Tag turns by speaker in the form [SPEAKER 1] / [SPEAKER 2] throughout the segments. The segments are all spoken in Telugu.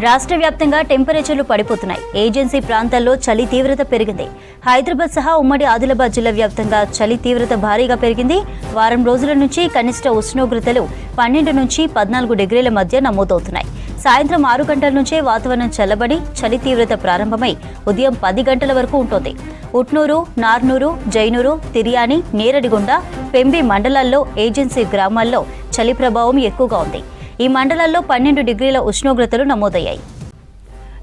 [SPEAKER 1] రాష్ట్ర వ్యాప్తంగా టెంపరేచర్లు పడిపోతున్నాయి. ఏజెన్సీ ప్రాంతాల్లో చలి తీవ్రత పెరిగింది. హైదరాబాద్ సహా ఉమ్మడి ఆదిలాబాద్ జిల్లా వ్యాప్తంగా చలి తీవ్రత భారీగా పెరిగింది. వారం రోజుల నుంచి కనిష్ట ఉష్ణోగ్రతలు 12 నుంచి 14 డిగ్రీల మధ్య నమోదవుతున్నాయి. సాయంత్రం 6 గంటల నుంచే వాతావరణం చల్లబడి చలి తీవ్రత ప్రారంభమై ఉదయం 10 గంటల వరకు ఉంటుంది. ఉట్నూరు, నార్నూరు, జైనూరు, తిర్యాని, నేరడిగొండ, పెంబి మండలాల్లో ఏజెన్సీ గ్రామాల్లో చలి ప్రభావం ఎక్కువగా ఉంది. ఈ మండలాల్లో 12 డిగ్రీల ఉష్ణోగ్రతలు నమోదయ్యాయి.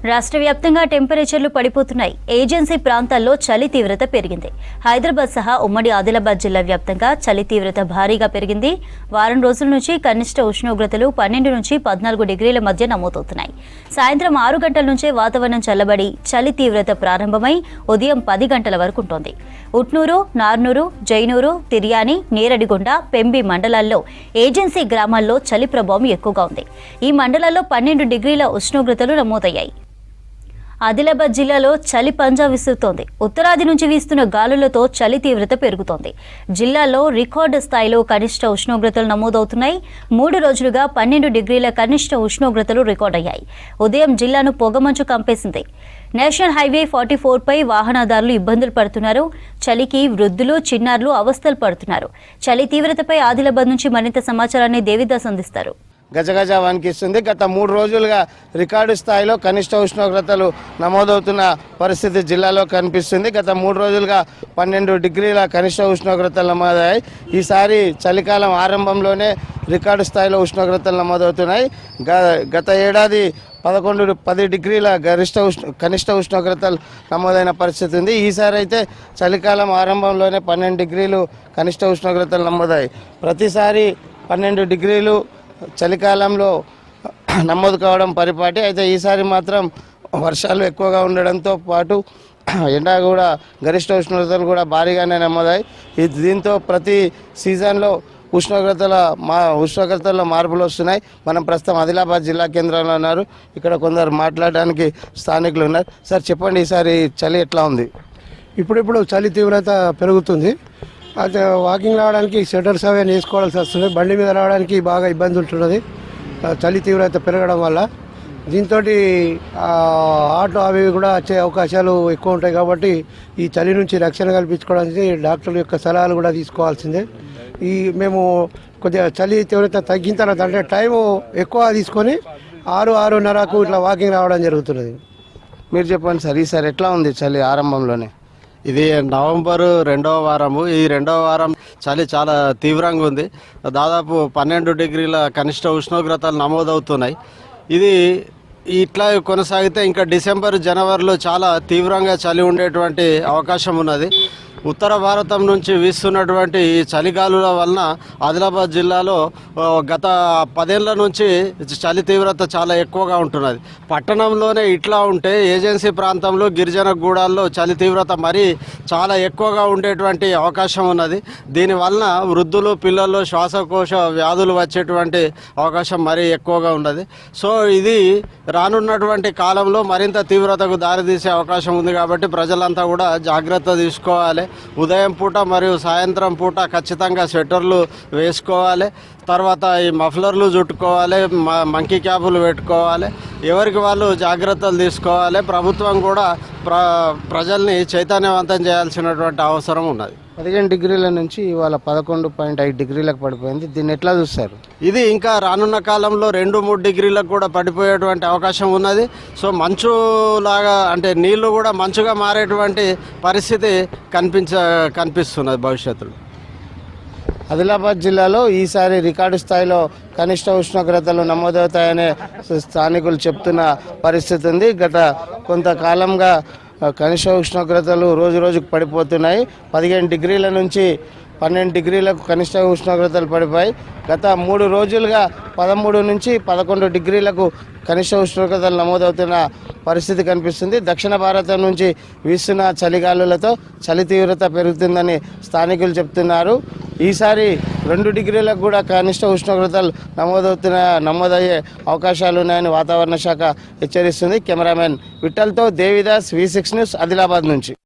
[SPEAKER 1] రాష్ట్ర వ్యాప్తంగా టెంపరేచర్లు పడిపోతున్నాయి. ఏజెన్సీ ప్రాంతాల్లో చలి తీవ్రత పెరిగింది. హైదరాబాద్ సహా ఉమ్మడి ఆదిలాబాద్ జిల్లా వ్యాప్తంగా చలి తీవ్రత భారీగా పెరిగింది. వారం రోజుల నుంచి కనిష్ట ఉష్ణోగ్రతలు 12 నుంచి 14 డిగ్రీల మధ్య నమోదవుతున్నాయి. సాయంత్రం 6 గంటల నుంచే వాతావరణం చల్లబడి చలి తీవ్రత ప్రారంభమై ఉదయం 10 గంటల వరకు ఉంటుంది. ఉట్నూరు, నార్నూరు, జైనూరు, తిర్యాని, నేరడిగొండ, పెంబి మండలాల్లో ఏజెన్సీ గ్రామాల్లో చలి ప్రభావం ఎక్కువగా ఉంది. ఈ మండలాల్లో 12 డిగ్రీల ఉష్ణోగ్రతలు నమోదయ్యాయి. ఆదిలాబాద్ జిల్లాలో చలి పంజా విసురుతోంది. ఉత్తరాది నుంచి వీస్తున్న గాలులతో చలి తీవ్రత పెరుగుతోంది. జిల్లాలో రికార్డు స్థాయిలో కనిష్ట ఉష్ణోగ్రతలు నమోదవుతున్నాయి. 3 రోజులుగా 12 డిగ్రీల కనిష్ట ఉష్ణోగ్రతలు రికార్డయ్యాయి. ఉదయం జిల్లాను పొగమంచు కంపేసింది. నేషనల్ హైవే 44 పై వాహనదారులు ఇబ్బందులు పడుతున్నారు. చలికి వృద్ధులు, చిన్నారులు అవస్థలు పడుతున్నారు. చలి తీవ్రతపై ఆదిలాబాద్ నుంచి మరింత సమాచారాన్ని దేవిదాస్ అందిస్తారు.
[SPEAKER 2] గజగజ వణికిస్తుంది. గత 3 రోజులుగా రికార్డు స్థాయిలో కనిష్ట ఉష్ణోగ్రతలు నమోదవుతున్న పరిస్థితి జిల్లాలో కనిపిస్తుంది. గత 3 రోజులుగా 12 డిగ్రీల కనిష్ట ఉష్ణోగ్రతలు నమోదయ్యాయి. ఈసారి చలికాలం ఆరంభంలోనే రికార్డు స్థాయిలో ఉష్ణోగ్రతలు నమోదవుతున్నాయి. గత ఏడాది 10 డిగ్రీల కనిష్ట ఉష్ణోగ్రతలు నమోదైన పరిస్థితి ఉంది. ఈసారి అయితే చలికాలం ఆరంభంలోనే 12 డిగ్రీలు కనిష్ట ఉష్ణోగ్రతలు నమోదయ్యాయి. ప్రతిసారి 12 డిగ్రీలు చలికాలంలో నమోదు కావడం పరిపాటి. అయితే ఈసారి మాత్రం వర్షాలు ఎక్కువగా ఉండడంతో పాటు ఎండ కూడా గరిష్ట ఉష్ణోగ్రతలు కూడా భారీగానే నమోదాయి. దీంతో ప్రతి సీజన్లో ఉష్ణోగ్రతల్లో మార్పులు వస్తున్నాయి. మనం ప్రస్తుతం ఆదిలాబాద్ జిల్లా కేంద్రంలో ఉన్నారు. ఇక్కడ కొందరు మాట్లాడడానికి స్థానికులు ఉన్నారు. సార్ చెప్పండి, ఈసారి చలి ఎట్లా ఉంది?
[SPEAKER 3] ఇప్పుడు చలి తీవ్రత పెరుగుతుంది. అయితే వాకింగ్ రావడానికి స్వెటర్స్ అవి వేసుకోవాల్సి వస్తుంది. బండి మీద రావడానికి బాగా ఇబ్బంది ఉంటున్నది చలి తీవ్రత పెరగడం వల్ల. దీంతో ఆటో అవి కూడా వచ్చే అవకాశాలు ఎక్కువ ఉంటాయి. కాబట్టి ఈ చలి నుంచి రక్షణ కల్పించుకోవడానికి డాక్టర్ల యొక్క సలహాలు కూడా తీసుకోవాల్సిందే. మేము కొద్దిగా చలి తీవ్రత తగ్గిన తర్వాత అంటే టైము ఎక్కువ తీసుకొని 6-6:30కు ఇట్లా వాకింగ్ రావడం జరుగుతున్నది.
[SPEAKER 2] మీరు చెప్పండి సార్, ఈసారి ఎట్లా ఉంది చలి ఆరంభంలోనే?
[SPEAKER 4] ఇది నవంబర్ 2వ వారము. ఈ 2వ వారం చలి చాలా తీవ్రంగా ఉంది. దాదాపు 12 డిగ్రీల కనిష్ట ఉష్ణోగ్రతలు నమోదవుతున్నాయి. ఇది ఇట్లా కొనసాగితే ఇంకా డిసెంబర్, జనవరిలో చాలా తీవ్రంగా చలి ఉండేటువంటి అవకాశం ఉన్నది. ఉత్తర భారతం నుంచి వీస్తున్నటువంటి ఈ చలిగాలుల వలన ఆదిలాబాద్ జిల్లాలో గత 10 ఏళ్ల నుంచి చలి తీవ్రత చాలా ఎక్కువగా ఉంటున్నది. పట్టణంలోనే ఇట్లా ఉంటే ఏజెన్సీ ప్రాంతంలో, గిరిజన గూడాల్లో చలి తీవ్రత మరీ చాలా ఎక్కువగా ఉండేటువంటి అవకాశం ఉన్నది. దీనివలన వృద్ధులు, పిల్లలు శ్వాసకోశ వ్యాధులు వచ్చేటువంటి అవకాశం మరీ ఎక్కువగా ఉన్నది. సో ఇది రానున్నటువంటి కాలంలో మరింత తీవ్రతకు దారితీసే అవకాశం ఉంది. కాబట్టి ప్రజలంతా కూడా జాగ్రత్త తీసుకోవాలి. ఉదయం పూట మరియు సాయంత్రం పూట ఖచ్చితంగా స్వెటర్లు వేసుకోవాలి. తర్వాత ఈ మఫ్లర్లు చుట్టుకోవాలి, మంకీ క్యాపులు పెట్టుకోవాలి. ఎవరికి వాళ్ళు జాగ్రత్తలు తీసుకోవాలి. ప్రభుత్వం కూడా ప్రజల్ని చైతన్యవంతం చేయాల్సినటువంటి అవసరం ఉన్నది.
[SPEAKER 2] 15 డిగ్రీల నుంచి ఇవాళ 11.5 డిగ్రీలకు పడిపోయింది. దీన్ని ఎట్లా చూస్తారు?
[SPEAKER 4] ఇది ఇంకా రానున్న కాలంలో 2-3 డిగ్రీలకు కూడా పడిపోయేటువంటి అవకాశం ఉన్నది. సో మంచులాగా అంటే నీళ్లు కూడా మంచుగా మారేటువంటి పరిస్థితి కనిపిస్తున్నది భవిష్యత్తులో.
[SPEAKER 2] ఆదిలాబాద్ జిల్లాలో ఈసారి రికార్డు స్థాయిలో కనిష్ట ఉష్ణోగ్రతలు నమోదవుతాయనే స్థానికులు చెప్తున్న పరిస్థితి ఉంది. గత కొంతకాలంగా కనిష్ట ఉష్ణోగ్రతలు రోజు రోజుకు పడిపోతున్నాయి. 15 డిగ్రీల నుంచి 12 డిగ్రీలకు కనిష్ట ఉష్ణోగ్రతలు పడిపోయి గత 3 రోజులుగా 13 నుంచి 11 డిగ్రీలకు కనిష్ట ఉష్ణోగ్రతలు నమోదవుతున్న పరిస్థితి కనిపిస్తుంది. దక్షిణ భారతం నుంచి వీస్తున్న చలిగాలులతో చలి తీవ్రత పెరుగుతుందని స్థానికులు చెప్తున్నారు. ఈసారి 2 డిగ్రీలకు కూడా కనిష్ట ఉష్ణోగ్రతలు నమోదయ్యే అవకాశాలు ఉన్నాయని వాతావరణ శాఖ హెచ్చరిస్తుంది. కెమెరామెన్ విఠల్తో దేవిదాస్, V6 న్యూస్, ఆదిలాబాద్ నుంచి.